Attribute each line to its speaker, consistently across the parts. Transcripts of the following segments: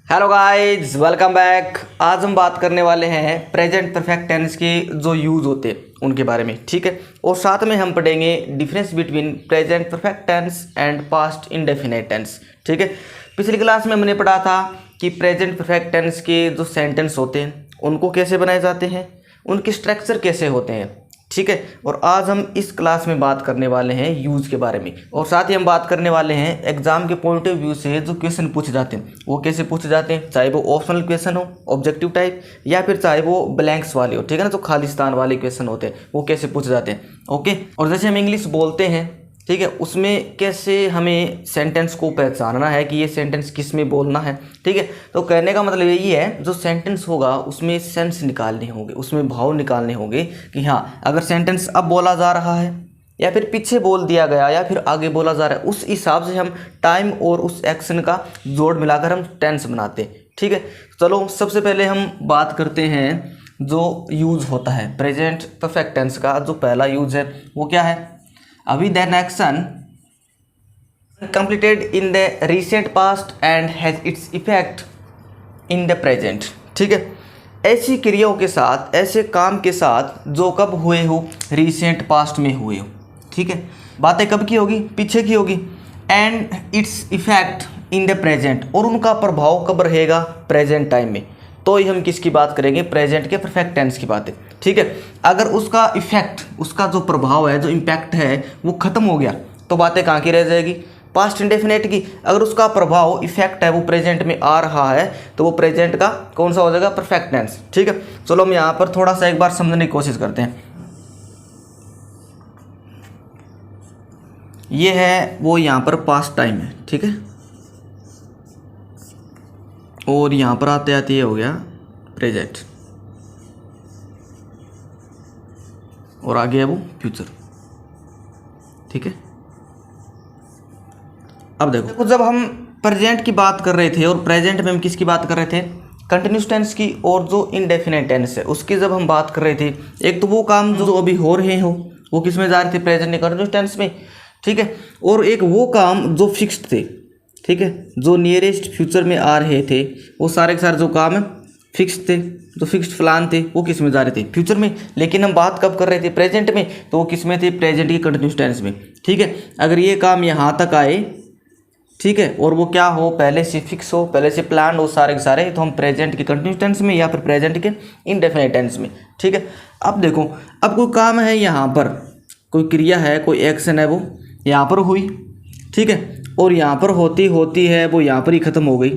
Speaker 1: Hello guys, welcome back. आज हम बात करने वाले हैं प्रेजेंट परफेक्ट टेंस के जो यूज़ होते हैं उनके बारे में, ठीक है। और साथ में हम पढ़ेंगे difference between present perfect tense and past indefinite tense, ठीक है। पिछली क्लास में हमने पढ़ा था कि प्रेजेंट परफेक्ट टेंस के जो सेंटेंस होते हैं उनको कैसे बनाए जाते हैं, उनके स्ट्रक्चर कैसे होते हैं, ठीक है। और आज हम इस क्लास में बात करने वाले हैं यूज़ के बारे में, और साथ ही हम बात करने वाले हैं एग्जाम के पॉइंट ऑफ व्यू से जो क्वेश्चन पूछे जाते हैं वो कैसे पूछे जाते हैं, चाहे वो ऑप्शनल क्वेश्चन हो, ऑब्जेक्टिव टाइप, या फिर चाहे वो ब्लैंक्स वाले हो, ठीक है ना, जो खालिस्तान वाले क्वेश्चन होते हैं वो कैसे पूछे जाते हैं, ओके। और जैसे हम इंग्लिश बोलते हैं, ठीक है, उसमें कैसे हमें सेंटेंस को पहचानना है कि ये सेंटेंस किस में बोलना है, ठीक है। तो कहने का मतलब यही है, जो सेंटेंस होगा उसमें सेंस निकालने होंगे, उसमें भाव निकालने होंगे कि हाँ, अगर सेंटेंस अब बोला जा रहा है या फिर पीछे बोल दिया गया या फिर आगे बोला जा रहा है, उस हिसाब से हम टाइम और उस एक्शन का जोड़ मिलाकर हम टेंस बनाते हैं, ठीक है। चलो सबसे पहले हम बात करते हैं जो यूज़ होता है प्रेजेंट परफेक्ट टेंस का। जो पहला यूज़ है वो क्या है, अभी than action completed in the recent past and has its effect in the present, ठीक है। ऐसी क्रियाओं के साथ, ऐसे काम के साथ जो कब हुए हो, रिसेंट पास्ट में हुए हो, ठीक है। बातें कब की होगी, पीछे की होगी। And its effect in the present, और उनका प्रभाव कब रहेगा, प्रेजेंट टाइम में। तो ही हम किसकी बात करेंगे, प्रेजेंट के परफेक्ट टेंस की बात है, ठीक है। अगर उसका इफेक्ट, उसका जो प्रभाव है, जो इम्पैक्ट है वो खत्म हो गया तो बातें कहाँ की रह जाएगी, पास्ट इंडेफिनेट की। अगर उसका प्रभाव इफेक्ट है वो प्रेजेंट में आ रहा है तो वो प्रेजेंट का कौन सा हो जाएगा, परफेक्ट टेंस, ठीक है। चलो हम यहाँ पर थोड़ा सा एक बार समझने की कोशिश करते हैं। ये है वो, यहाँ पर पास्ट टाइम है, ठीक है, और यहाँ पर आते आते ये हो गया प्रेजेंट, और आगे है वो फ्यूचर, ठीक है। अब देखो, जब हम प्रेजेंट की बात कर रहे थे और प्रेजेंट में हम किसकी बात कर रहे थे, कंटिन्यूस टेंस की, और जो इनडेफिनेट टेंस है उसकी जब हम बात कर रहे थे, एक तो वो काम जो अभी हो रहे हो वो किस में जा रहे थे, प्रेजेंट में, कंटिन्यूस टेंस में, ठीक है। और एक वो काम जो फिक्स्ड थे, ठीक है, जो नियरेस्ट फ्यूचर में आ रहे थे, वो सारे के सारे जो काम है फिक्स्ड थे, जो फिक्स्ड प्लान थे वो किस में जा रहे थे, फ्यूचर में। लेकिन हम बात कब कर रहे थे, प्रेजेंट में, तो वो किस में थे, प्रेजेंट की कंटिन्यूस टेंस में, ठीक है। अगर ये काम यहाँ तक आए, ठीक है, और वो क्या हो, पहले से फिक्स हो, पहले से प्लान हो सारे के सारे, तो हम प्रेजेंट के कंटिन्यूस टेंस में या फिर प्रेजेंट के इंडेफिनिट टेंस में, ठीक है। अब देखो, अब कोई काम है यहाँ पर, कोई क्रिया है, कोई एक्शन है, वो यहाँ पर हुई, ठीक है, और यहाँ पर होती होती है वो यहाँ पर ही ख़त्म हो गई,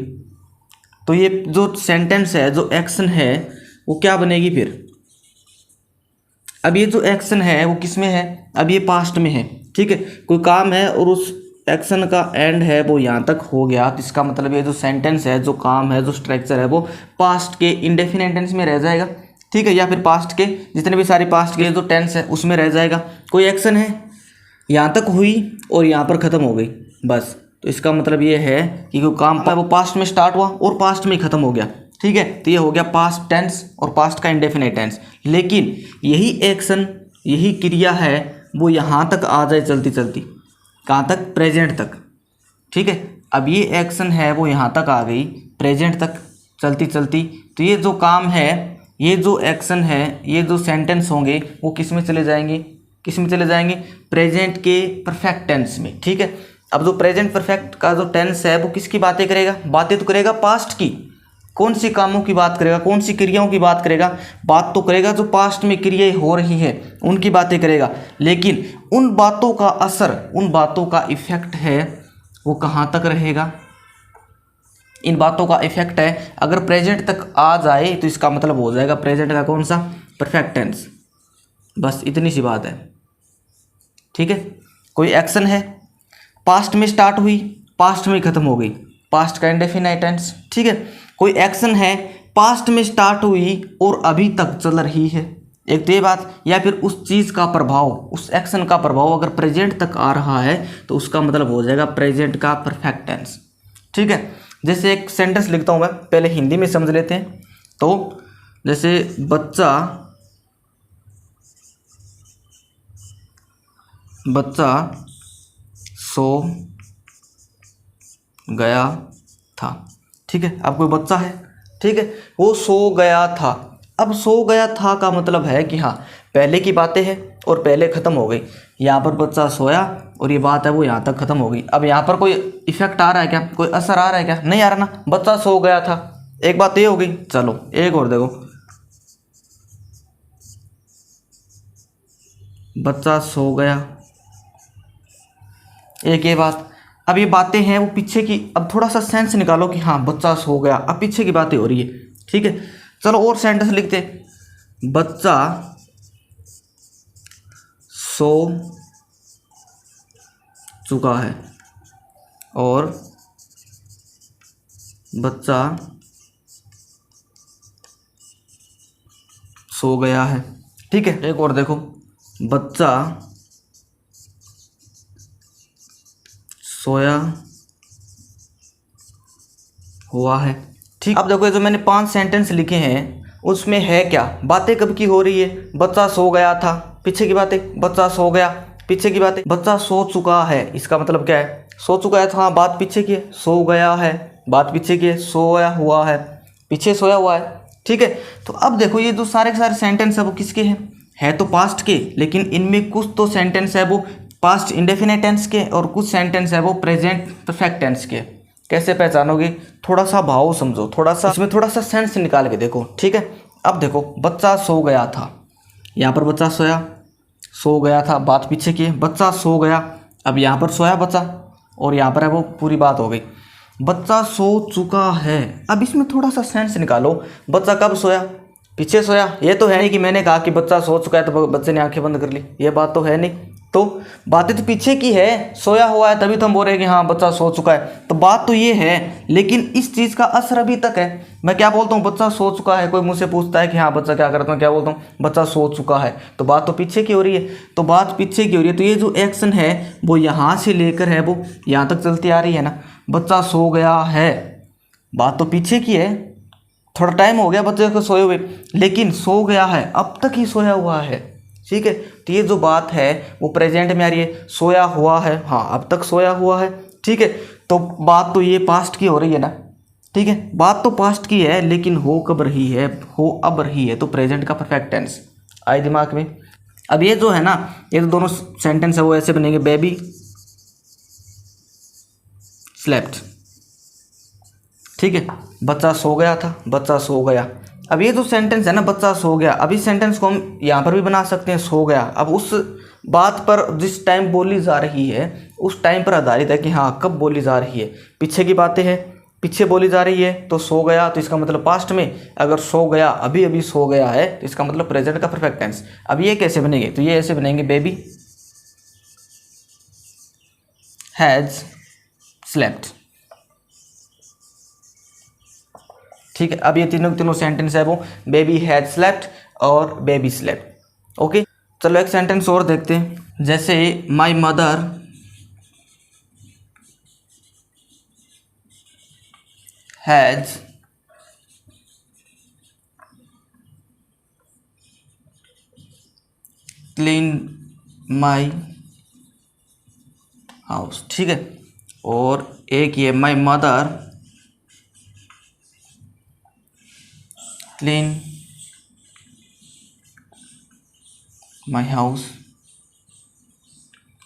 Speaker 1: तो ये जो सेंटेंस है, जो एक्शन है, वो क्या बनेगी फिर। अब ये जो एक्शन है वो किस में है, अब ये पास्ट में है, ठीक है। कोई काम है और उस एक्शन का एंड है वो यहाँ तक हो गया, तो इसका मतलब ये जो सेंटेंस है, जो काम है, जो स्ट्रक्चर है, वो पास्ट के इंडेफिनिट टेंस में रह जाएगा, ठीक है, या फिर पास्ट के जितने भी सारे पास्ट के जो टेंस है उसमें रह जाएगा। कोई एक्शन है, यहाँ तक हुई और यहाँ पर ख़त्म हो गई, बस। तो इसका मतलब ये है कि जो काम था वो पास्ट में स्टार्ट हुआ और पास्ट में ही ख़त्म हो गया, ठीक है। तो ये हो गया पास्ट टेंस और पास्ट का इंडेफिनिट टेंस। लेकिन यही एक्शन, यही क्रिया है वो यहाँ तक आ जाए चलती चलती, कहाँ तक, प्रेजेंट तक, ठीक है। अब ये एक्शन है वो यहाँ तक आ गई, प्रेजेंट तक चलती चलती, तो ये जो काम है, ये जो एक्शन है, ये जो सेंटेंस होंगे वो किस में चले जाएंगे, किस में चले जाएंगे, प्रेजेंट के परफेक्ट टेंस में, ठीक है। अब जो प्रेजेंट परफेक्ट का जो टेंस है वो किसकी बातें करेगा, बातें तो करेगा पास्ट की। कौन सी कामों की बात करेगा, कौन सी क्रियाओं की बात करेगा, बात तो करेगा जो पास्ट में क्रियाएं हो रही है उनकी बातें करेगा। लेकिन उन बातों का असर, उन बातों का इफेक्ट है वो कहाँ तक रहेगा, इन बातों का इफेक्ट है अगर प्रेजेंट तक आ जाए तो इसका मतलब हो जाएगा प्रेजेंट का कौन सा, परफेक्ट टेंस। बस इतनी सी बात है, ठीक है। कोई एक्शन है, पास्ट में स्टार्ट हुई, पास्ट में ख़त्म हो गई, पास्ट का इंडेफिनाइट टेंस, ठीक है। कोई एक्शन है, पास्ट में स्टार्ट हुई और अभी तक चल रही है, एक तो ये बात। या फिर उस चीज़ का प्रभाव, उस एक्शन का प्रभाव अगर प्रेजेंट तक आ रहा है तो उसका मतलब हो जाएगा प्रेजेंट का परफेक्ट टेंस, ठीक है। जैसे एक सेंटेंस लिखता हूँ मैं, पहले हिंदी में समझ लेते हैं। तो जैसे बच्चा सो गया था, ठीक है। अब कोई बच्चा है, ठीक है, वो सो गया था। अब सो गया था का मतलब है कि हाँ पहले की बातें हैं और पहले ख़त्म हो गई। यहाँ पर बच्चा सोया और ये बात है वो यहाँ तक ख़त्म हो गई। अब यहाँ पर कोई इफेक्ट आ रहा है क्या, कोई असर आ रहा है क्या? नहीं आ रहा ना, बच्चा सो गया था, एक बात ये हो गई। चलो एक और देखो, बच्चा सो गया, एक ये बात। अब ये बातें हैं वो पीछे की, अब थोड़ा सा सेंस निकालो कि हाँ बच्चा सो गया, अब पीछे की बातें हो रही है, ठीक है। चलो और सेंटेंस लिखते, बच्चा सो चुका है और बच्चा सो गया है, ठीक है। एक और देखो, बच्चा सोया हुआ है, ठीक। अब देखो ये जो मैंने 5 सेंटेंस लिखे हैं उसमें है क्या, बातें कब की हो रही है? बच्चा सो गया था, पीछे की बातें, बच्चा सो गया, पीछे की बातें, बच्चा सो चुका है, इसका मतलब क्या है? सो चुका है तो हाँ बात पीछे की है, सो गया है बात पीछे की है, सोया हुआ है पीछे सोया हुआ है, ठीक है। तो अब देखो ये जो सारे के सारे सेंटेंस है वो किसके हैं? है तो पास्ट के, लेकिन इनमें कुछ तो सेंटेंस है वो पास्ट इंडेफिनिट टेंस के और कुछ सेंटेंस है वो प्रेजेंट परफेक्ट टेंस के। कैसे पहचानोगे? थोड़ा सा भाव समझो, थोड़ा सा इसमें थोड़ा सा सेंस निकाल के देखो, ठीक है। अब देखो बच्चा सो गया था, यहाँ पर बच्चा सोया, सो गया था बात पीछे की है, बच्चा सो गया, अब यहाँ पर सोया बच्चा और यहाँ पर है वो पूरी बात हो गई। बच्चा सो चुका है, अब इसमें थोड़ा सा सेंस निकालो, बच्चा कब सोया? पीछे सोया। ये तो है नहीं कि मैंने कहा कि बच्चा सो चुका है तो बच्चे ने आंखें बंद कर ली, ये बात तो है नहीं। तो बातें तो पीछे की है, सोया हुआ है तभी तो हम बोल रहे हैं कि हाँ बच्चा सो चुका है, तो बात तो ये है, लेकिन इस चीज़ का असर अभी तक है। मैं क्या बोलता हूँ? बच्चा सो चुका है। कोई मुझसे पूछता है कि हाँ बच्चा क्या करता है, क्या बोलता हूँ? बच्चा सो चुका है। तो बात तो पीछे की हो रही है, तो बात पीछे की हो रही है, तो ये जो एक्शन है वो यहाँ से लेकर है वो यहाँ तक चलती आ रही है ना। बच्चा सो गया है, बात तो पीछे की है, थोड़ा टाइम हो गया बच्चे को सोए हुए, लेकिन सो गया है, अब तक ही सोया हुआ है, ठीक है। तो ये जो बात है वो प्रेजेंट में आ रही है, सोया हुआ है, हाँ अब तक सोया हुआ है, ठीक है। तो बात तो ये पास्ट की हो रही है ना, ठीक है। बात तो पास्ट की है, लेकिन हो कब रही है? हो अब रही है, तो प्रेजेंट का परफेक्ट टेंस आए दिमाग में। अब ये जो है ना, ये तो दोनों सेंटेंस है वो ऐसे बनेंगे, बेबी स्लेप्ट, ठीक है। बच्चा सो गया था, बच्चा सो गया। अब ये जो सेंटेंस है ना, बच्चा सो गया, अब इस सेंटेंस को हम यहाँ पर भी बना सकते हैं, सो गया। अब उस बात पर जिस टाइम बोली जा रही है उस टाइम पर आधारित है कि हाँ कब बोली जा रही है। पीछे की बातें हैं, पीछे बोली जा रही है, तो सो गया तो इसका मतलब पास्ट में। अगर सो गया अभी अभी सो गया है तो इसका मतलब प्रेजेंट का परफेक्ट टेंस। अब ये कैसे बनेंगे? तो ये ऐसे बनेंगे, बेबी हैज स्लेप्ट, ठीक है। अब ये तीनों सेंटेंस है वो बेबी हैज स्लेप्ट और बेबी स्लेप्ट, ओके। चलो एक सेंटेंस और देखते हैं, जैसे my mother has clean my house, ठीक है। और एक ये my mother clean my house,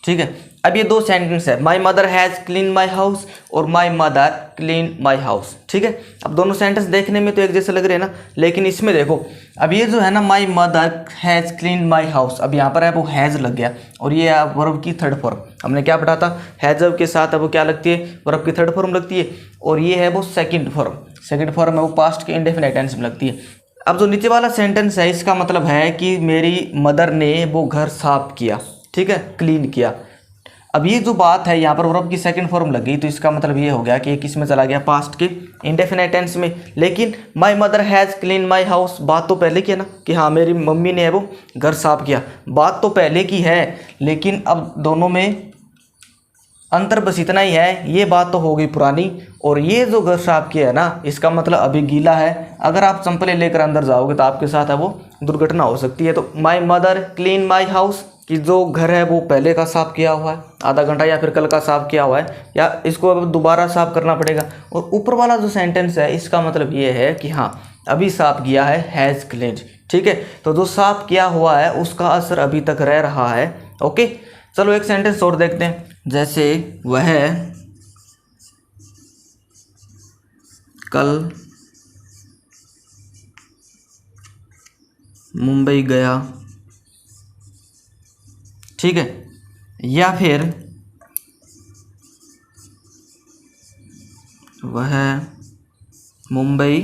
Speaker 1: ठीक है। अब ये दो सेंटेंस है, my mother has clean my house और my mother clean my house, ठीक है। अब दोनों सेंटेंस देखने में तो एक जैसे लग रहे हैं ना, लेकिन इसमें देखो अब ये जो है ना, माई mother has clean my house, अब यहाँ पर है वो हैज़ लग गया और ये है वर्ब की थर्ड फॉर्म। हमने क्या पढ़ा था? हैज़ के साथ अब वो क्या लगती है? वर्ब की थर्ड फॉर्म लगती है, और ये है वो सेकंड फॉर्म। सेकंड फॉर्म है वो पास्ट के इंडेफिनिट टेंस में लगती है। अब जो नीचे वाला सेंटेंस है इसका मतलब है कि मेरी मदर ने वो घर साफ किया, ठीक है, क्लीन किया। अब ये जो बात है यहाँ पर वर्ब की सेकंड फॉर्म लग गई, तो इसका मतलब ये हो गया कि किस में चला गया? पास्ट के इंडेफिनिट टेंस में। लेकिन माई mother has clean my house, बात तो पहले की है ना कि हाँ मेरी मम्मी ने वो घर साफ किया, बात तो पहले की है, लेकिन अब दोनों में अंतर बस इतना ही है, ये बात तो हो गई पुरानी, और ये जो घर साफ किया है ना इसका मतलब अभी गीला है। अगर आप चंपलें लेकर अंदर जाओगे तो आपके साथ है वो दुर्घटना हो सकती है। तो माई मदर क्लीन माई हाउस, कि जो घर है वो पहले का साफ़ किया हुआ है आधा घंटा या फिर कल का साफ़ किया हुआ है, या इसको अब दोबारा साफ़ करना पड़ेगा। और ऊपर वाला जो सेंटेंस है इसका मतलब ये है कि हाँ अभी साफ़ किया है, हैज़ क्लीन्ड। ठीक है, तो जो साफ़ किया हुआ है उसका असर अभी तक रह रहा है। ओके, चलो एक सेंटेंस और देखते हैं। जैसे वह कल मुंबई गया। ठीक है, या फिर वह मुंबई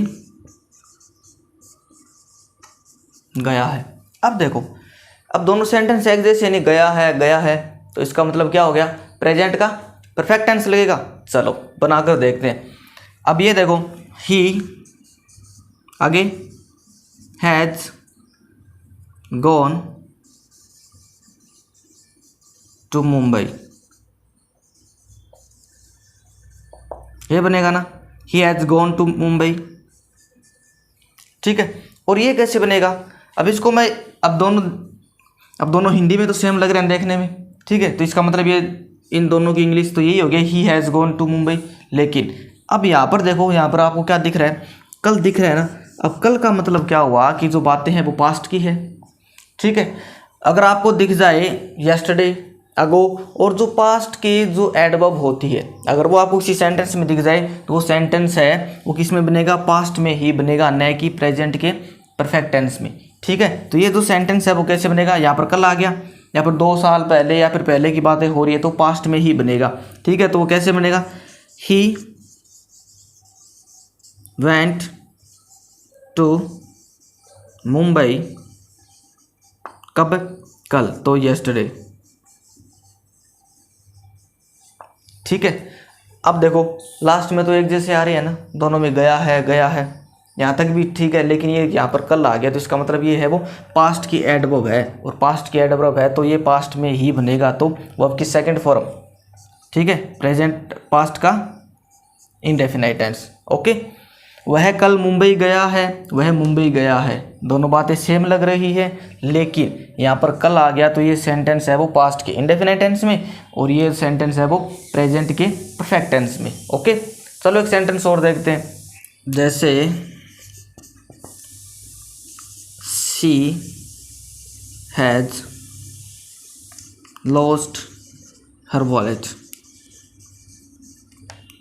Speaker 1: गया है। अब देखो, अब दोनों सेंटेंस एक जैसे, यानी गया है, तो इसका मतलब क्या हो गया, प्रेजेंट का परफेक्ट टेंस लगेगा। चलो बनाकर देखते हैं। अब ये देखो, ही आगे हैज़ गॉन टू मुंबई, ये बनेगा ना, he has gone to Mumbai. ठीक है, और ये कैसे बनेगा, अब इसको मैं अब दोनों हिंदी में तो सेम लग रहे हैं देखने में। ठीक है, तो इसका मतलब ये इन दोनों की इंग्लिश तो यही हो गया, he has gone to Mumbai. लेकिन अब यहाँ पर देखो, यहाँ पर आपको क्या दिख रहा है, कल दिख रहा है ना। अब कल का मतलब क्या हुआ कि जो बातें हैं वो पास्ट की है। ठीक है, अगर आपको दिख जाए यस्टरडे, अगो, और जो पास्ट की जो एडवर्ब होती है अगर वो आपको किसी सेंटेंस में दिख जाए तो वो सेंटेंस है वो किस में बनेगा, पास्ट में ही बनेगा, न कि प्रेजेंट के परफेक्ट टेंस में। ठीक है, तो ये जो सेंटेंस है वो कैसे बनेगा, यहाँ पर कल आ गया, या फिर 2 साल पहले या फिर पहले की बातें हो रही है तो पास्ट में ही बनेगा। ठीक है, तो वो कैसे बनेगा, ही वेंट टू मुंबई, कब, कल, तो यस्टरडे। ठीक है, अब देखो लास्ट में तो एक जैसे आ रही है ना, दोनों में गया है, यहाँ तक भी ठीक है, लेकिन ये यहाँ पर कल आ गया तो इसका मतलब ये है वो पास्ट की एडवर्ब है, और पास्ट की एडवर्ब है तो ये पास्ट में ही बनेगा, तो वो आपकी सेकंड फॉर्म। ठीक है, प्रेजेंट पास्ट का इंडेफिनाइट टेंस। ओके, वह कल मुंबई गया है, वह मुंबई गया है, दोनों बातें सेम लग रही है, लेकिन यहाँ पर कल आ गया तो ये सेंटेंस है वो पास्ट के इंडेफिनाइट टेंस में, और ये सेंटेंस है वो प्रेजेंट के परफेक्ट टेंस में। ओके, चलो एक सेंटेंस और देखते हैं। जैसे she has lost her wallet.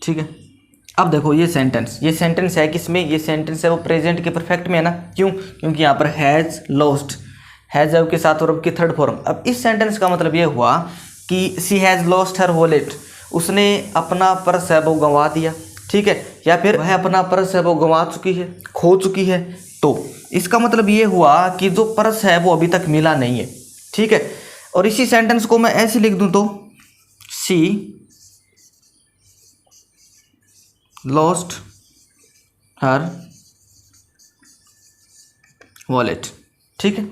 Speaker 1: ठीक है, अब देखो ये सेंटेंस है किसमें, ये सेंटेंस है वो प्रेजेंट के परफेक्ट में है ना। क्यों, क्योंकि यहाँ पर हैज़ लॉस्ट, हैज़ वर्ब के साथ वर्ब की थर्ड फॉर्म। अब इस सेंटेंस का मतलब ये हुआ कि she has lost her wallet, उसने अपना पर्स है वो गंवा दिया। ठीक है, या फिर वह अपना पर्स है वो गंवा चुकी है, खो चुकी है। तो इसका मतलब ये हुआ कि जो पर्स है वो अभी तक मिला नहीं है। ठीक है, और इसी सेंटेंस को मैं ऐसे लिख दूं तो शी लॉस्ट हर वॉलेट। ठीक है,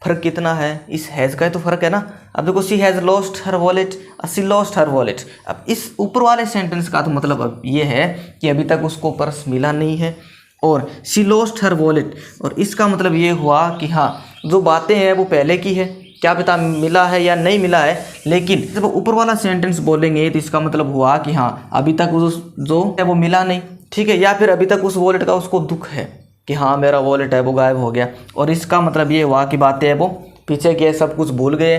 Speaker 1: फर्क कितना है, इस हैज़ का तो फर्क है ना। अब देखो she has lost her wallet, she lost her wallet. अब इस ऊपर वाले सेंटेंस का तो मतलब अब ये है कि अभी तक उसको पर्स मिला नहीं है, और शी लॉस्ट हर वॉलेट, और इसका मतलब ये हुआ कि हाँ जो बातें हैं वो पहले की है, क्या पता मिला है या नहीं मिला है, लेकिन जब ऊपर वाला सेंटेंस बोलेंगे तो इसका मतलब हुआ कि हाँ अभी तक जो है वो मिला नहीं। ठीक है, या फिर अभी तक उस वॉलेट का उसको दुख है कि हाँ मेरा वॉलेट है वो गायब हो गया, और इसका मतलब ये हुआ कि बातें है वो पीछे की है, सब कुछ भूल गए,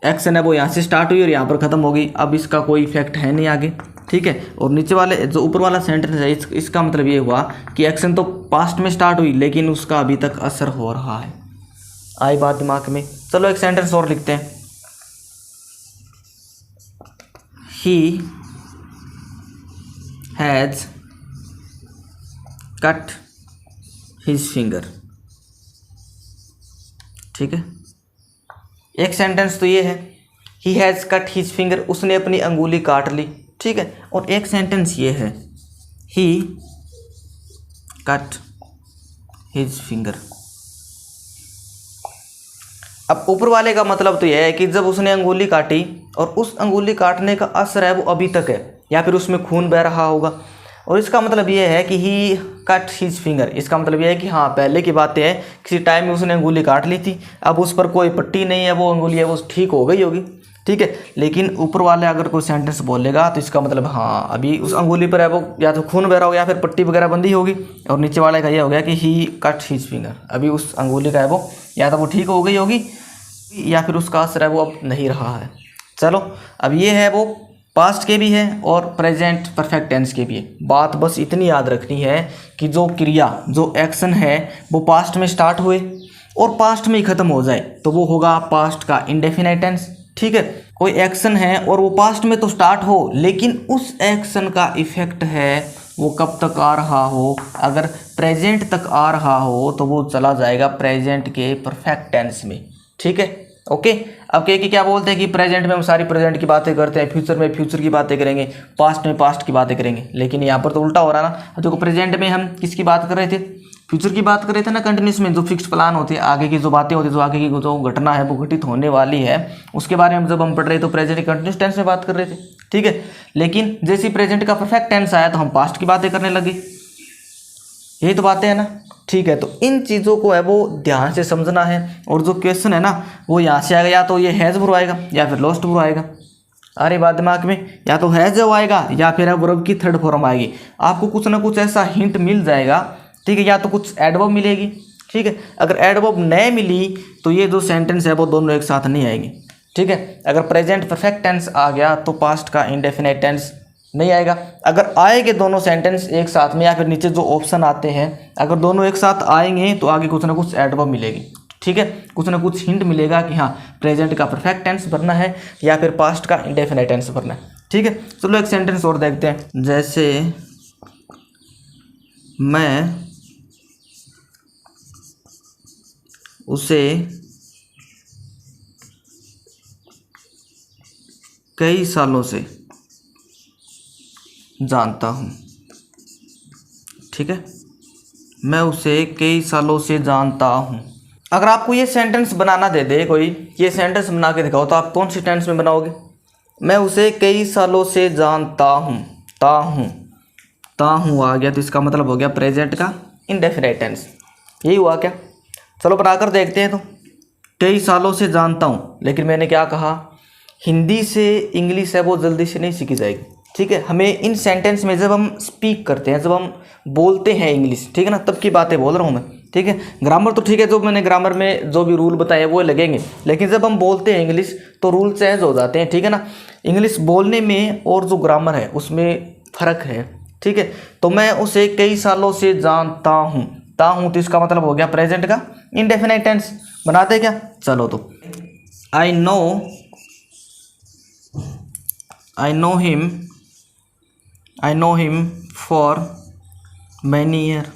Speaker 1: एक्शन है वो यहाँ से स्टार्ट हुई और यहाँ पर ख़त्म हो गई, अब इसका कोई इफेक्ट है नहीं आगे। ठीक है, और नीचे वाले जो ऊपर वाला सेंटेंस है इसका मतलब ये हुआ कि एक्शन तो पास्ट में स्टार्ट हुई लेकिन उसका अभी तक असर हो रहा है। आई बात दिमाग में। चलो एक सेंटेंस और लिखते हैं। He has cut his finger. ठीक है, एक सेंटेंस तो ये है he has cut his finger, उसने अपनी अंगुली काट ली। ठीक है, और एक सेंटेंस ये है ही कट हिज फिंगर। अब ऊपर वाले का मतलब तो यह है कि जब उसने अंगुली काटी और उस अंगुली काटने का असर है वो अभी तक है, या फिर उसमें खून बह रहा होगा, और इसका मतलब ये है कि ही कट हिज फिंगर। इसका मतलब ये है कि हाँ पहले की बातें हैं, किसी टाइम में उसने अंगुली काट ली थी, अब उस पर कोई पट्टी नहीं है, वो अंगुली है वो ठीक हो गई होगी, ठीक है। लेकिन ऊपर वाले अगर कोई सेंटेंस बोलेगा तो इसका मतलब हाँ अभी उस अंगुली पर है वो या तो खून बह रहा हो या फिर पट्टी वगैरह बंधी होगी। और नीचे वाले का ये हो गया कि ही कट हिज फिंगर, अभी उस अंगुली का है वो या तो वो ठीक हो गई होगी या फिर उसका असर है वो अब नहीं रहा है। चलो अब ये है वो पास्ट के भी है और प्रेजेंट परफेक्ट टेंस के भी है। बात बस इतनी याद रखनी है कि जो क्रिया जो एक्शन है वो पास्ट में स्टार्ट हुए और पास्ट में ही ख़त्म हो जाए तो वो होगा पास्ट का इंडेफिनाइट टेंस, ठीक है। कोई एक्शन है और वो पास्ट में तो स्टार्ट हो लेकिन उस एक्शन का इफेक्ट है वो कब तक आ रहा हो, अगर प्रेजेंट तक आ रहा हो तो वो चला जाएगा प्रेजेंट के परफेक्ट टेंस में, ठीक है। ओके अब के क्या बोलते हैं कि प्रेजेंट में हम सारी प्रेजेंट की बातें करते हैं, फ्यूचर में फ्यूचर की बातें करेंगे, पास्ट में पास्ट की बातें करेंगे, लेकिन यहाँ पर तो उल्टा हो रहा है ना। देखो प्रेजेंट में हम किसकी बात कर रहे थे, फ्यूचर की बात कर रहे थे ना, कंटिन्यूस में जो फिक्स प्लान होते हैं, आगे की जो बातें होती है, जो आगे की जो घटना है वो घटित होने वाली है उसके बारे में जब हम पढ़ रहे तो प्रेजेंट कंटिन्यूस टेंस में बात कर रहे थे, ठीक है। लेकिन जैसे प्रेजेंट का परफेक्ट टेंस आया तो हम पास्ट की बातें करने लगे, यही तो बातें है ना, ठीक है। तो इन चीज़ों को है वो ध्यान से समझना है। और जो क्वेश्चन है ना वो यहाँ से आएगा, या तो ये हैज़ वर्ब आएगा या फिर लॉस्ट वर्ब आएगा। अरे बात दिमाग में, या तो हैज़ वर्ब आएगा या फिर वर्ब की थर्ड फॉर्म आएगी। आपको कुछ ना कुछ ऐसा हिंट मिल जाएगा, ठीक है, या तो कुछ एडवर्ब मिलेगी, ठीक है। अगर एडवर्ब नहीं मिली तो ये जो सेंटेंस है वो दोनों एक साथ नहीं आएंगे, ठीक है। अगर प्रेजेंट परफेक्ट टेंस आ गया तो पास्ट का इंडेफिनाइट टेंस नहीं आएगा। अगर आएंगे दोनों सेंटेंस एक साथ में या फिर नीचे जो ऑप्शन आते हैं अगर दोनों एक साथ आएंगे तो आगे कुछ ना कुछ एडवर्ब मिलेगी, ठीक है, कुछ ना कुछ हिंट मिलेगा कि हाँ प्रेजेंट का परफेक्ट टेंस भरना है या फिर पास्ट का इंडेफिनाइट टेंस भरना है, ठीक है। चलो एक सेंटेंस और देखते हैं, जैसे मैं उसे कई सालों से जानता हूँ, ठीक है, मैं उसे कई सालों से जानता हूँ। अगर आपको ये सेंटेंस बनाना दे दे कोई, ये सेंटेंस बना के दिखाओ तो आप कौन सी टेंस में बनाओगे। मैं उसे कई सालों से जानता हूँ, ता हूँ आ गया तो इसका मतलब हो गया प्रेजेंट का इंडेफिनाइट टेंस, यही हुआ क्या। चलो बनाकर देखते हैं। तो कई सालों से जानता हूँ, लेकिन मैंने क्या कहा, हिंदी से इंग्लिश है वो जल्दी से नहीं सीखी जाएगी, ठीक है। हमें इन सेंटेंस में जब हम स्पीक करते हैं, जब हम बोलते हैं इंग्लिश, ठीक है ना, तब की बातें बोल रहा हूँ मैं, ठीक है। ग्रामर तो ठीक है, जो मैंने ग्रामर में जो भी रूल बताए वो लगेंगे, लेकिन जब हम बोलते हैं इंग्लिश तो रूल चेंज हो जाते हैं, ठीक है ना। इंग्लिश बोलने में और जो ग्रामर है उसमें फ़र्क है, ठीक है। तो मैं उसे कई सालों से जानता हूँ, तो इसका मतलब हो गया प्रेजेंट का इंडेफिनाइट टेंस। बनाते क्या, चलो तो I know him for many year,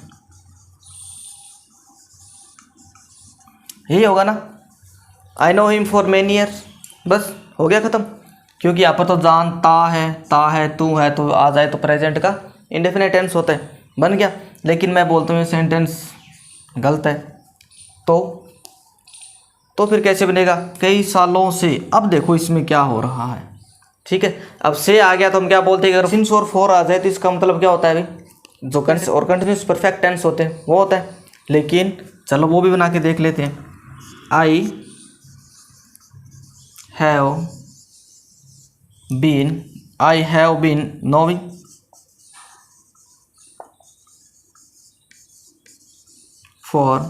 Speaker 1: यही होगा ना, I know him for many year, बस हो गया ख़त्म। क्योंकि यहाँ पर तो जानता है, ता है, तू है, तो आ जाए तो प्रेजेंट का इंडेफिनाइट टेंस होता है, बन गया। लेकिन मैं बोलता हूँ सेंटेंस गलत है, तो फिर कैसे बनेगा, कई सालों से। अब देखो इसमें क्या हो रहा है, ठीक है। अब से आ गया तो हम क्या बोलते हैं, अगर सिंस और फॉर आ जाए तो इसका मतलब क्या होता है भाई, जो कंटिन्यूस परफेक्ट टेंस होते हैं वो होता है। लेकिन चलो वो भी बना के देख लेते हैं। I have been knowing for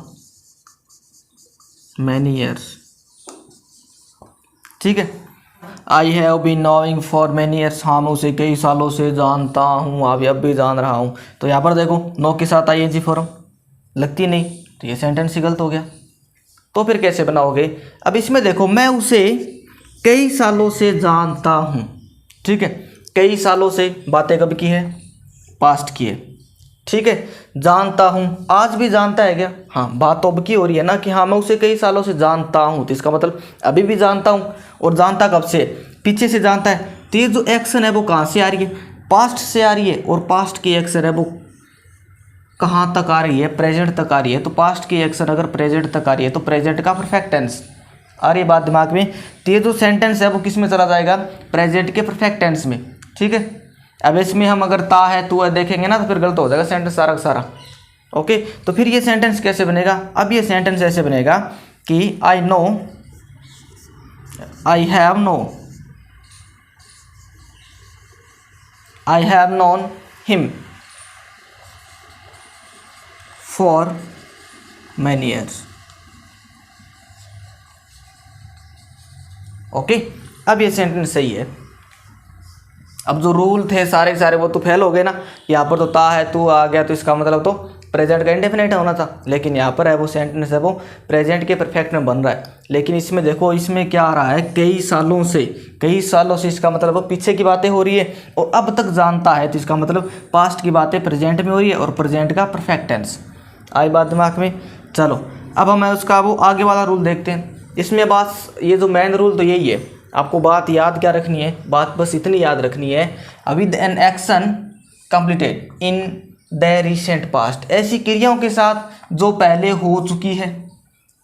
Speaker 1: many years, ठीक है। I have been knowing for many years, हाँ मैं उसे कई सालों से जानता हूँ, अभी अब भी जान रहा हूँ। तो यहाँ पर देखो नो के साथ आईएनजी फॉर्म लगती नहीं, तो ये सेंटेंस ही गलत हो गया। तो फिर कैसे बनाओगे, अब इसमें देखो मैं उसे कई सालों से जानता हूँ, ठीक है। कई सालों से बातें कब की है, पास्ट की है, ठीक है। जानता हूँ, आज भी जानता है क्या, हाँ बात तो अब की हो रही है ना कि हाँ मैं उसे कई सालों से जानता हूँ, तो इसका मतलब अभी भी जानता हूँ। और जानता कब से, पीछे से जानता है। तो ये जो एक्शन है वो कहाँ से आ रही है, पास्ट से आ रही है, और पास्ट की एक्शन है वो कहाँ तक आ रही है, प्रेजेंट तक आ रही है। तो पास्ट की एक्शन अगर प्रेजेंट तक आ रही है तो प्रेजेंट का परफेक्ट टेंस आ रही है बात दिमाग में। तो ये जो सेंटेंस है वो किस में चला जाएगा, प्रेजेंट के परफेक्ट टेंस में, ठीक है। अब इसमें हम अगर ता है तू है देखेंगे ना तो फिर गलत हो जाएगा सेंटेंस सारा का सारा। ओके, तो फिर ये सेंटेंस कैसे बनेगा? अब ये सेंटेंस ऐसे बनेगा कि I know, I have know, I have known him for many years. Okay, अब ये सेंटेंस सही है। अब जो रूल थे सारे के सारे वो तो फेल हो गए ना। यहाँ पर तो ता है तू आ गया तो इसका मतलब तो प्रेजेंट का इंडेफिनिट होना था, लेकिन यहाँ पर है वो सेंटेंस है वो प्रेजेंट के परफेक्ट में बन रहा है। लेकिन इसमें देखो इसमें क्या आ रहा है, कई सालों से, इसका मतलब वो पीछे की बातें हो रही है और अब तक जानता है, तो इसका मतलब पास्ट की बातें प्रेजेंट में हो रही है और प्रेजेंट का परफेक्ट टेंस। आई बात दिमाग में? चलो अब हम उसका वो आगे वाला रूल देखते हैं। इसमें बात ये जो मेन रूल तो यही है, आपको बात याद क्या रखनी है, बात बस इतनी याद रखनी है, with an action completed in the recent past, ऐसी क्रियाओं के साथ जो पहले हो चुकी है,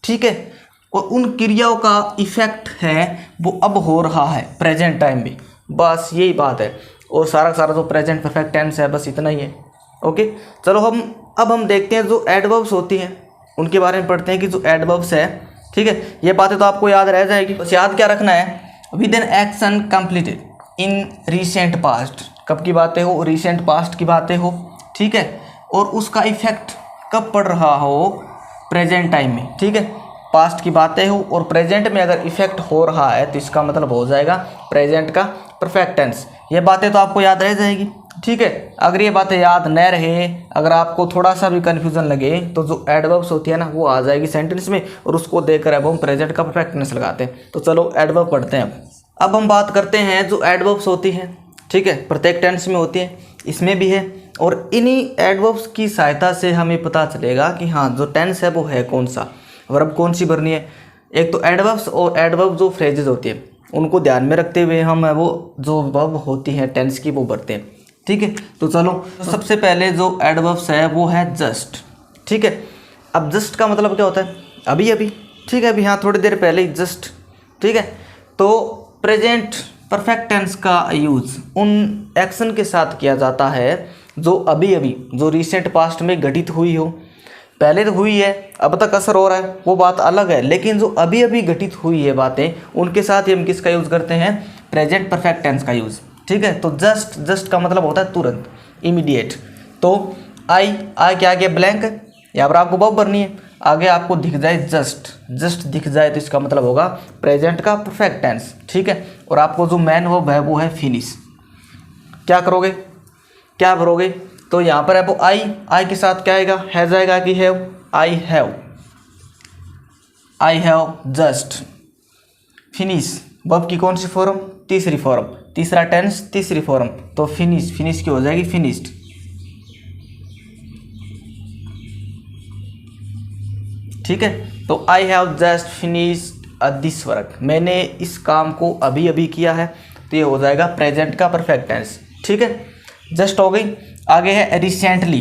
Speaker 1: ठीक है, और उन क्रियाओं का इफेक्ट है वो अब हो रहा है प्रेजेंट टाइम में, बस यही बात है। और सारा सारा जो प्रेजेंट परफेक्ट टेंस है बस इतना ही है। ओके, चलो अब हम देखते हैं जो एडवर्ब्स होती हैं उनके बारे में पढ़ते हैं कि जो एडवर्ब्स है, ठीक है, ये बातें तो आपको याद रह जाएगी। बस याद क्या रखना है, with an action completed in recent past, कब की बातें हो, रिसेंट पास्ट की बातें हो, ठीक है, और उसका इफेक्ट कब पड़ रहा हो, प्रेजेंट टाइम में, ठीक है, पास्ट की बातें हो और प्रेजेंट में अगर इफेक्ट हो रहा है तो इसका मतलब हो जाएगा प्रेजेंट का परफेक्ट टेंस। ये बातें तो आपको याद रह जाएगी, ठीक है। अगर ये बातें याद न रहे, अगर आपको थोड़ा सा भी कन्फ्यूजन लगे तो जो एडवर्ब्स होती है ना वो आ जाएगी सेंटेंस में और उसको देखकर अब हम प्रेजेंट का परफेक्ट टेंस लगाते हैं। तो चलो एडवर्ब पढ़ते हैं। अब हम बात करते हैं जो एडवर्ब्स होती हैं, ठीक है, प्रत्येक टेंस में होती है, इसमें भी है, और इन्हीं एडवर्ब्स की सहायता से हमें पता चलेगा कि हाँ जो टेंस है वो है कौन सा, वर्ब कौन सी भरनी है। एक तो एडवर्ब्स और एडवर्ब जो फ्रेजेज होती है उनको ध्यान में रखते हुए हम वो जो वर्ब होती है टेंस की वो भरते हैं, ठीक है। तो चलो सबसे पहले जो एडवर्ब्स है वो है जस्ट, ठीक है। अब जस्ट का मतलब क्या होता है, अभी अभी, ठीक है, अभी हाँ थोड़ी देर पहले ही जस्ट, ठीक है। तो प्रेजेंट परफेक्ट टेंस का यूज़ उन एक्शन के साथ किया जाता है जो अभी अभी, जो रिसेंट पास्ट में घटित हुई हो, पहले तो हुई है अब तक असर हो रहा है वो बात अलग है, लेकिन जो अभी अभी घटित हुई है बातें उनके साथ ही हम किसका यूज़ करते हैं, प्रेजेंट परफेक्ट टेंस का यूज़, ठीक है। तो जस्ट का मतलब होता है तुरंत, इमीडिएट। तो आई के आगे ब्लैंक, यहाँ पर आपको वर्ब भरनी है, आगे आपको दिख जाए जस्ट दिख जाए तो इसका मतलब होगा प्रेजेंट का परफेक्ट टेंस, ठीक है। और आपको जो मेन वर्ब है वो है फिनिश। क्या करोगे, क्या भरोगे, तो यहाँ पर है वो आई के साथ क्या आएगा, है जाएगा कि have, I have just finish. Verb की कौन सी फॉर्म, तीसरी फॉर्म, तीसरा टेंस तीसरी फॉर्म, तो फिनिश की हो जाएगी फिनिश्ड, ठीक है। तो I have just finished this work, मैंने इस काम को अभी अभी किया है, तो ये हो जाएगा प्रेजेंट का परफेक्ट टेंस, ठीक है। जस्ट हो गई। आगे है रिसेंटली।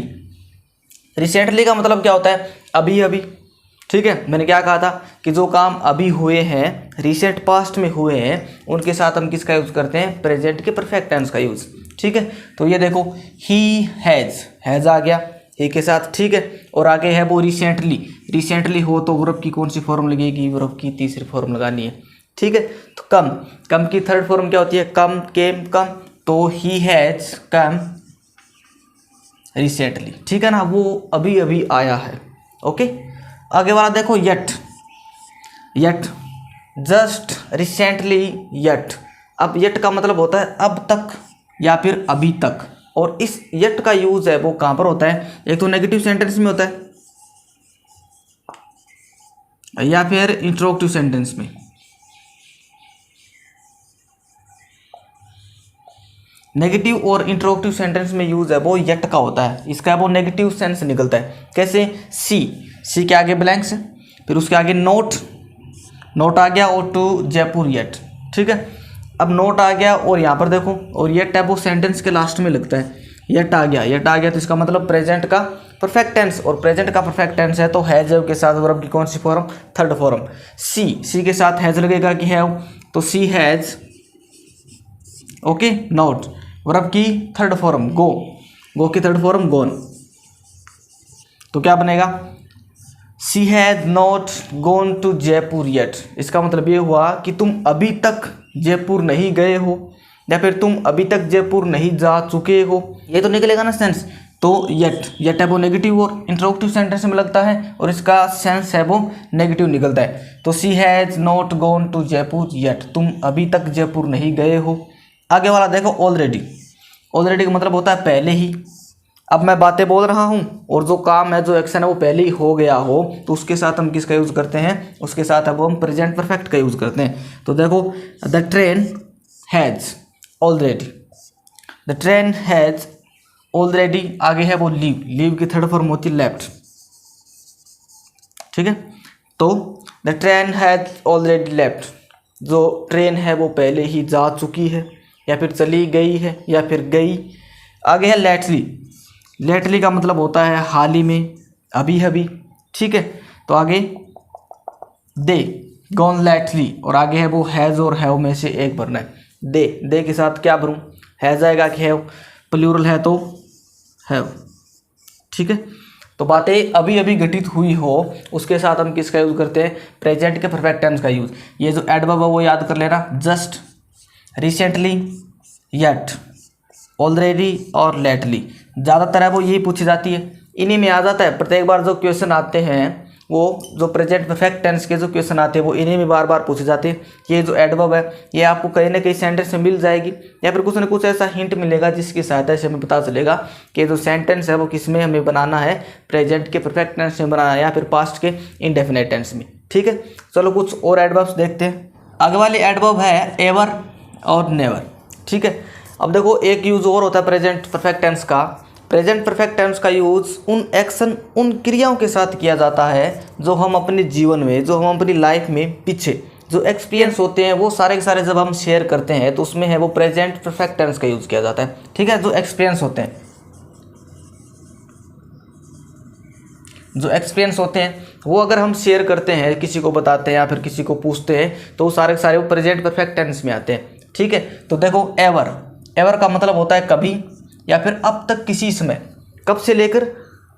Speaker 1: रिसेंटली का मतलब क्या होता है, अभी अभी, ठीक है। मैंने क्या कहा था कि जो काम अभी हुए हैं, रिसेंट पास्ट में हुए हैं, उनके साथ हम किसका यूज़ करते हैं, प्रेजेंट के परफेक्ट टेंस का यूज़, ठीक है। तो ये देखो ही हैज़ आ गया ही के साथ, ठीक है। और आगे है वो रिसेंटली हो तो वर्ब की कौन सी फॉर्म लगेगी, वर्ब की तीसरी फॉर्म लगानी है, ठीक है। तो कम की थर्ड फॉर्म क्या होती है, कम, तो ही हैज़ कम रिसेंटली, ठीक है ना, वो अभी अभी आया है, ओके। आगे वाला देखो यट जस्ट रिसेंटली यट। अब यट का मतलब होता है अब तक या फिर अभी तक, और इस यट का यूज है वो कहाँ पर होता है, एक तो नेगेटिव सेंटेंस में होता है या फिर इंट्रोगेटिव सेंटेंस में। नेगेटिव और इंट्रोगेटिव सेंटेंस में यूज है वो यट का होता है, इसका वो नेगेटिव सेंस निकलता है। कैसे, सी के आगे ब्लैंक्स, फिर उसके आगे नोट आ गया और टू जयपुर यट, ठीक है। अब नोट आ गया और यहाँ पर देखो और यट है वो सेंटेंस के लास्ट में लगता है, यट आ गया तो इसका मतलब प्रेजेंट का परफेक्ट टेंस, और प्रेजेंट का परफेक्ट टेंस है तो हैज के साथ वर्ब की कौन सी फॉर्म, थर्ड फॉर्म। सी के साथ हैज लगेगा कि हैव, तो सी हैज, ओके। वर्ब की थर्ड फॉर्म गो, गो की थर्ड फॉर्म गोन, तो क्या बनेगा she has not gone to Jaipur yet. इसका मतलब ये हुआ कि तुम अभी तक जयपुर नहीं गए हो या फिर तुम अभी तक जयपुर नहीं जा चुके हो, ये तो निकलेगा ना सेंस। तो येट है वो नेगेटिव और इंटरोगेटिव सेंटेंस में लगता है और इसका सेंस है वो नेगेटिव निकलता है। तो she has not gone to Jaipur yet, तुम अभी तक जयपुर नहीं गए हो। आगे वाला देखो ऑलरेडी, ऑलरेडी का मतलब होता है पहले ही। अब मैं बातें बोल रहा हूँ और जो काम है जो एक्शन है वो पहले ही हो गया हो, तो उसके साथ हम किसका यूज़ करते हैं, उसके साथ अब हम प्रेजेंट परफेक्ट का यूज़ करते हैं। तो देखो the train has already, the train has already, आगे है वो लीव, लीव की थर्ड फॉर्म होती है लेफ्ट, ठीक है। तो the train has already left, जो ट्रेन है वो पहले ही जा चुकी है या फिर चली गई है या फिर गई। आगे है लेटली, लेटली का मतलब होता है हाल ही में, अभी अभी, ठीक है। तो आगे दे गॉन लेटली, और आगे है वो हैज़ और हैव में से एक भरना है। दे के साथ क्या भरूं, हैज़ आएगा कि हैव, प्लूरल है तो हैव, ठीक है। तो बातें अभी अभी घटित हुई हो उसके साथ हम किसका यूज़ करते हैं, प्रेजेंट के परफेक्ट टेंस का यूज़। ये जो एडवर्ब है वो याद कर लेना, जस्ट, रिसेंटली, येट, ऑलरेडी और लेटली, ज़्यादातर है वो यही पूछी जाती है, इन्हीं में आ जाता है। प्रत्येक बार जो क्वेश्चन आते हैं वो जो प्रेजेंट परफेक्ट टेंस के जो क्वेश्चन आते हैं वो इन्हीं में बार बार पूछे जाते हैं। ये जो एडवर्ब है ये आपको कहीं ना कहीं सेंटेंस में मिल जाएगी या फिर कुछ ना कुछ ऐसा हिंट मिलेगा जिसकी सहायता से हमें पता चलेगा कि जो सेंटेंस है वो किस में हमें बनाना है, प्रेजेंट के परफेक्ट टेंस में बनाना है या फिर पास्ट के इंडेफिनिट टेंस में, ठीक है। चलो कुछ और एडवर्ब्स देखते हैं। आगे वाले एडवर्ब है एवर और नेवर, ठीक है। अब देखो एक यूज़ और होता है प्रेजेंट परफेक्ट टेंस का। प्रेजेंट परफेक्ट टेंस का यूज़ उन एक्शन, उन क्रियाओं के साथ किया जाता है जो हम अपने जीवन में, जो हम अपनी लाइफ में पीछे जो एक्सपीरियंस होते हैं वो सारे के सारे जब हम शेयर करते हैं तो उसमें है वो प्रेजेंट परफेक्ट टेंस का यूज़ किया जाता है, ठीक है। जो एक्सपीरियंस होते हैं, जो एक्सपीरियंस होते हैं वो अगर हम शेयर करते हैं, किसी को बताते हैं या फिर किसी को पूछते हैं तो वो सारे के सारे वो प्रेजेंट परफेक्ट टेंस में आते हैं, ठीक है। तो देखो एवर, एवर का मतलब होता है कभी या फिर अब तक किसी समय, कब से लेकर,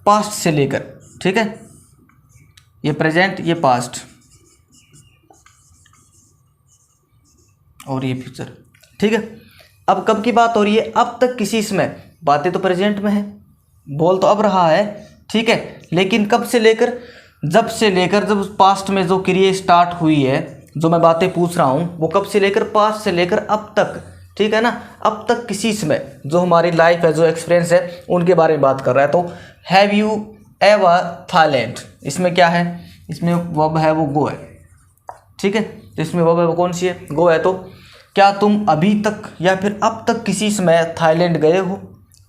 Speaker 1: पास्ट से लेकर, ठीक है। ये प्रेजेंट, ये पास्ट और ये फ्यूचर, ठीक है। अब कब की बात हो रही है, अब तक किसी समय, बातें तो प्रेजेंट में है, बोल तो अब रहा है, ठीक है। लेकिन कब से लेकर, जब से लेकर, जब पास्ट में जो क्रिया स्टार्ट हुई है, जो मैं बातें पूछ रहा हूँ वो कब से लेकर, पास्ट से लेकर अब तक, ठीक है ना। अब तक किसी समय जो हमारी लाइफ है, जो एक्सपीरियंस है उनके बारे में बात कर रहा है। तो हैव यू एवर थाईलैंड, इसमें क्या है, इसमें वर्ब है वो गो है, ठीक है। तो इसमें वर्ब है वो कौन सी है, गो है। तो क्या तुम अभी तक या फिर अब तक किसी समय थाईलैंड गए हो,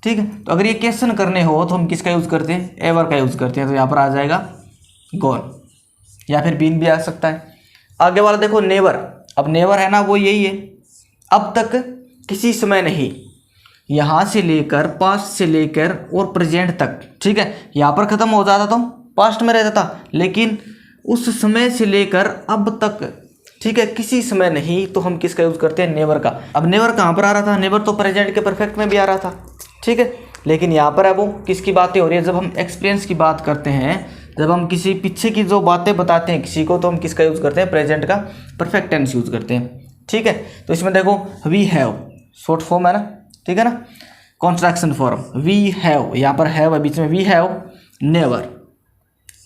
Speaker 1: ठीक है। तो अगर ये क्वेश्चन करने हो तो हम किसका यूज़ करते हैं, एवर का यूज़ करते हैं। तो यहाँ पर आ जाएगा गॉन या फिर बीन भी आ सकता है। आगे वाला देखो नेवर, अब नेवर है ना वो यही है, अब तक किसी समय नहीं, यहाँ से लेकर, पास्ट से लेकर और प्रेजेंट तक, ठीक है। यहाँ पर ख़त्म हो जाता तो पास्ट में रहता था, लेकिन उस समय से लेकर अब तक, ठीक है, किसी समय नहीं, तो हम किसका यूज़ करते हैं, नेवर का। अब नेवर कहाँ पर आ रहा था, नेवर तो प्रेजेंट के परफेक्ट में भी आ रहा था, ठीक है। लेकिन यहाँ पर है वो किसकी बातें हो रही है, जब हम एक्सपीरियंस की बात करते हैं, जब हम किसी पीछे की जो बातें बताते हैं किसी को, तो हम किसका यूज़ करते हैं, प्रेजेंट का परफेक्ट टेंस यूज़ करते हैं, ठीक है। तो इसमें देखो वी हैव शॉर्ट फॉर्म है ना, ठीक है ना, कॉन्ट्रैक्शन फॉर्म, वी हैव, यहाँ पर हैव है बीच में, we have never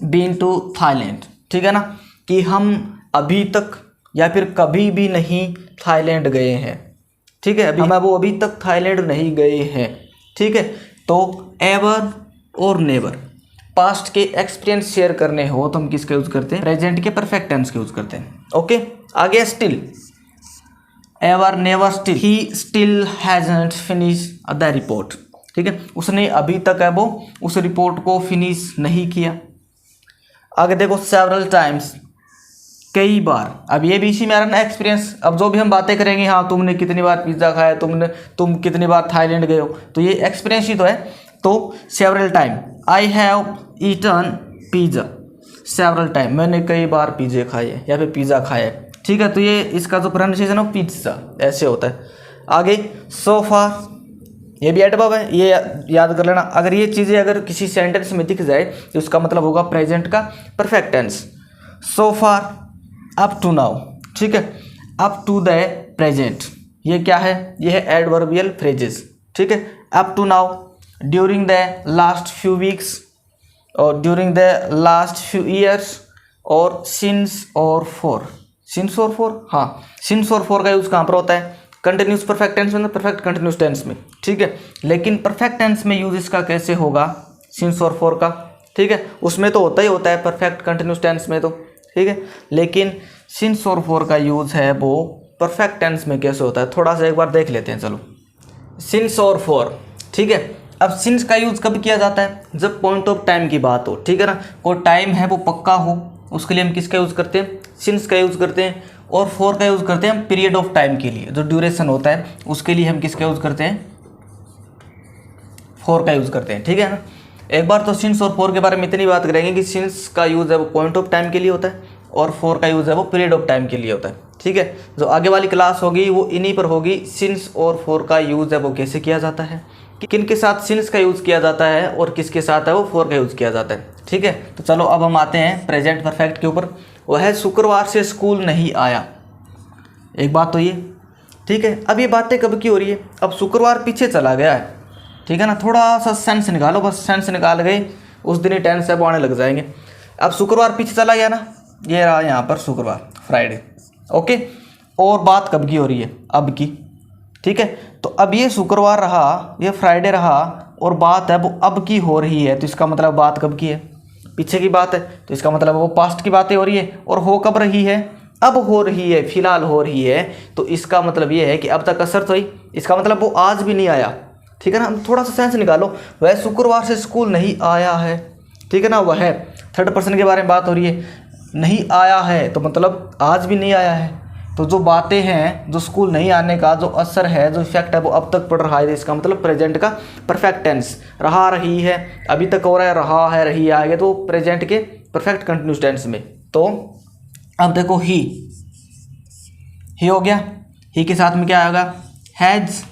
Speaker 1: been to Thailand, ठीक है ना, कि हम अभी तक या फिर कभी भी नहीं थाईलैंड गए हैं, ठीक है। हम वो अभी तक थाईलैंड नहीं गए हैं, ठीक है। तो एवर और नेवर, पास्ट के एक्सपीरियंस शेयर करने हो तो हम किसका यूज़ करते हैं, प्रेजेंट के परफेक्ट टेंस का यूज़ करते हैं, ओके। आगे still, ever, never, still, he still hasn't finish the report, ठीक है। उसने अभी तक है वो उस रिपोर्ट को फिनिश नहीं किया। आगे देखो सेवरल टाइम्स, कई बार, अब ये भी इसी में आ रहा ना एक्सपीरियंस। अब जो भी हम बातें करेंगे, हाँ तुमने कितनी बार पिज़्ज़ा खाया, तुम कितनी बार थाईलैंड गए हो, तो ये एक्सपीरियंस ही तो है। तो several time, I have eaten pizza several time, मैंने कई बार पिज़्ज़े खाए या फिर पिज़्ज़ा खाया, ठीक है। तो ये इसका जो प्रोनाउंसिएशन है पिज़्ज़ा ऐसे होता है। आगे सो फार, ये भी एडवर्ब है, ये याद कर लेना। अगर ये चीज़ें अगर किसी सेंटेंस में दिख जाए तो उसका मतलब होगा प्रेजेंट का perfect tense. So far, up to now, ठीक है, अप टू द प्रेजेंट, ये क्या है, ये है एडवर्बियल फ्रेजेस, ठीक है। Up to now, during the last few weeks, और during the last few years, और सिंस और फॉर। सिंस और फॉर, हाँ, सिंस और फॉर का यूज़ कहाँ पर होता है, कंटिन्यूस परफेक्ट टेंस में, परफेक्ट कंटिन्यूस टेंस में, ठीक है। लेकिन परफेक्ट टेंस में यूज इसका कैसे होगा, सिंस और फॉर का, ठीक है। उसमें तो होता ही होता है परफेक्ट कंटिन्यूस टेंस में तो, ठीक है। लेकिन सिंस और फॉर का यूज है वो परफेक्ट टेंस में कैसे होता है, थोड़ा सा एक बार देख लेते हैं। चलो, सिंस और फॉर, ठीक है। अब सिंस का यूज कब किया जाता है, जब पॉइंट ऑफ टाइम की बात हो, ठीक है ना, कोई टाइम है वो पक्का हो, उसके लिए हम किसका यूज करते हैं, सिंस का यूज करते हैं। और फॉर का यूज करते हैं हम पीरियड ऑफ टाइम के लिए, जो ड्यूरेशन होता है उसके लिए हम किसका यूज करते हैं, फॉर का यूज करते हैं, ठीक है ना। एक बार तो सिंस और फॉर के बारे में इतनी बात करेंगे कि सिंस का यूज है वो पॉइंट ऑफ टाइम के लिए होता है, और फॉर का यूज है वो पीरियड ऑफ टाइम के लिए होता है, ठीक है। जो आगे वाली क्लास होगी वो इन्हीं पर होगी, सिंस और फॉर का यूज है वो कैसे किया जाता है, किन के साथ सिंस का यूज किया जाता है और किसके साथ है वो फॉर का यूज किया जाता है, ठीक है। तो चलो अब हम आते हैं प्रेजेंट परफेक्ट के ऊपर। वह शुक्रवार से स्कूल नहीं आया, एक बात तो ये, ठीक है। अब ये बातें कब की हो रही है, अब शुक्रवार पीछे चला गया है, ठीक है ना, थोड़ा सा सेंस निकालो, बस सेंस निकाल गए उस दिन ही टेंस है वो आने लग जाएंगे। अब शुक्रवार पीछे चला गया ना, ये रहा यहाँ पर शुक्रवार, फ्राइडे, ओके। और बात कब की हो रही है, अब की, ठीक है। तो अब ये शुक्रवार रहा, ये फ्राइडे रहा, और बात है वो अब की हो रही है, तो इसका मतलब बात कब की है, पीछे की बात है, तो इसका मतलब वो पास्ट की बातें हो रही है। और हो कब रही है, अब हो रही है, फिलहाल हो रही है, तो इसका मतलब ये है कि अब तक असर तो ही, इसका मतलब वो आज भी नहीं आया, ठीक है ना। थोड़ा सा सेंस निकालो, वह शुक्रवार से स्कूल नहीं आया है, ठीक है ना, वह थर्ड पर्सन के बारे में बात हो रही है, नहीं आया है तो मतलब आज भी नहीं आया है। तो जो बातें हैं, जो स्कूल नहीं आने का जो असर है, जो इफेक्ट है वो अब तक पड़ रहा है, इसका मतलब प्रेजेंट का परफेक्ट टेंस, रहा रही है, अभी तक हो रहा है, रहा है, रही आएगा, तो प्रेजेंट के परफेक्ट कंटिन्यूस टेंस में। तो अब देखो ही हो गया, ही के साथ में क्या आएगा, हैज़,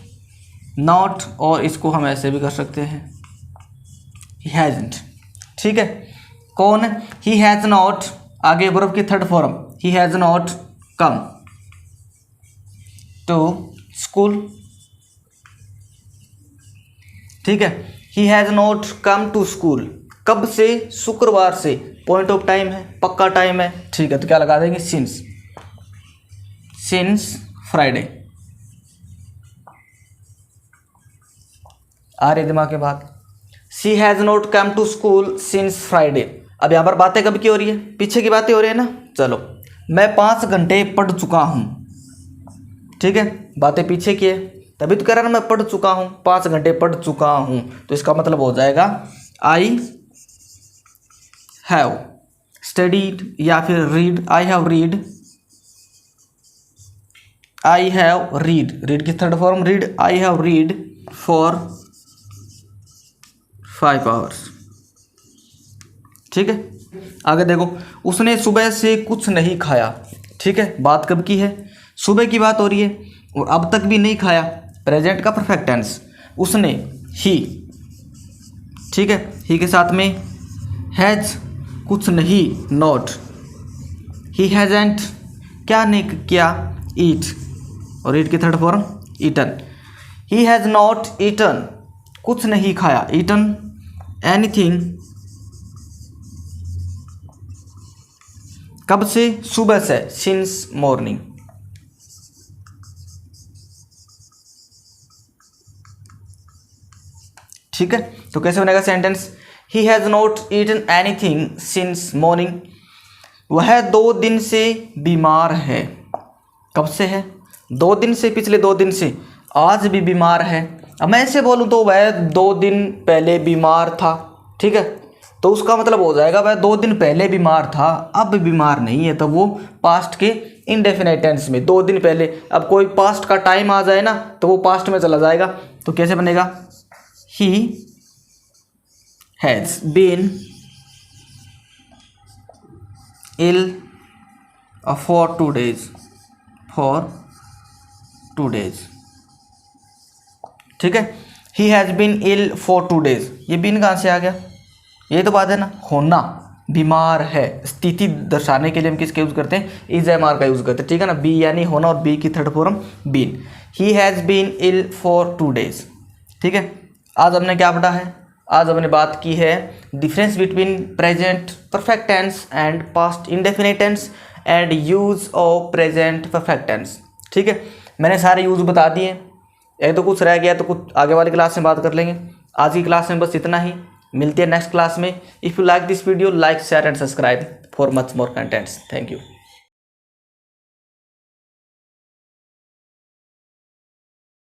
Speaker 1: नॉट, और इसको हम ऐसे भी कर सकते हैं, ही हैज़न्ट, ठीक है। कौन, ही हैज़ नॉट, आगे वर्ब की third form, he has not come to school, ठीक है। He has not come to school, कब से, शुक्रवार से, पॉइंट ऑफ टाइम है, पक्का टाइम है, ठीक है। तो क्या लगा देंगे, सिंस, सिंस फ्राइडे, आ रही दिमाग के बात। She has not come to school since Friday, अब यहाँ पर बातें कब की हो रही है, पीछे की बातें हो रही है ना। चलो, मैं 5 घंटे पढ़ चुका हूँ, ठीक है, बातें पीछे की है, तभी तो कह रहा ना मैं पढ़ चुका हूँ, 5 घंटे पढ़ चुका हूँ, तो इसका मतलब हो जाएगा आई हैव स्टडीड, या फिर read, I have read, I have read, read की third form read, I have read for 5 hours, ठीक है। आगे देखो, उसने सुबह से कुछ नहीं खाया, ठीक है, बात कब की है, सुबह की बात हो रही है, और अब तक भी नहीं खाया, प्रेजेंट का परफेक्ट टेंस, उसने, ही, ठीक है, ही के साथ में हैज, कुछ नहीं, नॉट, ही हैजेंट, क्या नहीं किया, ईट, और ईट की third form eaten, he has not eaten, कुछ नहीं खाया, ईटन एनीथिंग, कब से, सुबह से, सिंस मॉर्निंग, ठीक है। तो कैसे बनेगा sentence, he has not eaten anything since morning, वह 2 दिन से बीमार है, कब से है, 2 दिन से, पिछले 2 दिन से, आज भी बीमार है। अब मैं ऐसे बोलूँ तो वह 2 दिन पहले बीमार था, ठीक है, तो उसका मतलब हो जाएगा वह 2 दिन पहले बीमार था, अब बीमार नहीं है, तो वो पास्ट के इंडेफिनाइट टेंस में, 2 दिन पहले। अब कोई पास्ट का टाइम आ जाए ना तो वो पास्ट में चला जाएगा, तो कैसे बनेगा, he has been ill for 2 days, for 2 days, ठीक है। He has been ill for 2 days, ये बीन कहाँ से आ गया? ये तो बात है ना, होना, बीमार है। स्थिति दर्शाने के लिए हम किसका यूज़ करते हैं? इज एम आर का यूज़ करते हैं, ठीक है ना। बी यानी होना और बी की third form been. He has been ill for 2 days, ठीक है। आज हमने क्या पढ़ा है? आज हमने बात की है difference between present perfect tense and past indefinite tense and use of present perfect tense, ठीक है। मैंने सारे यूज़ बता दिए, एक तो कुछ रह गया तो कुछ आगे वाली क्लास में बात कर लेंगे। आज की क्लास में बस इतना ही, मिलते हैं नेक्स्ट क्लास में। If you like this video, like share and subscribe for much more contents. Thank you.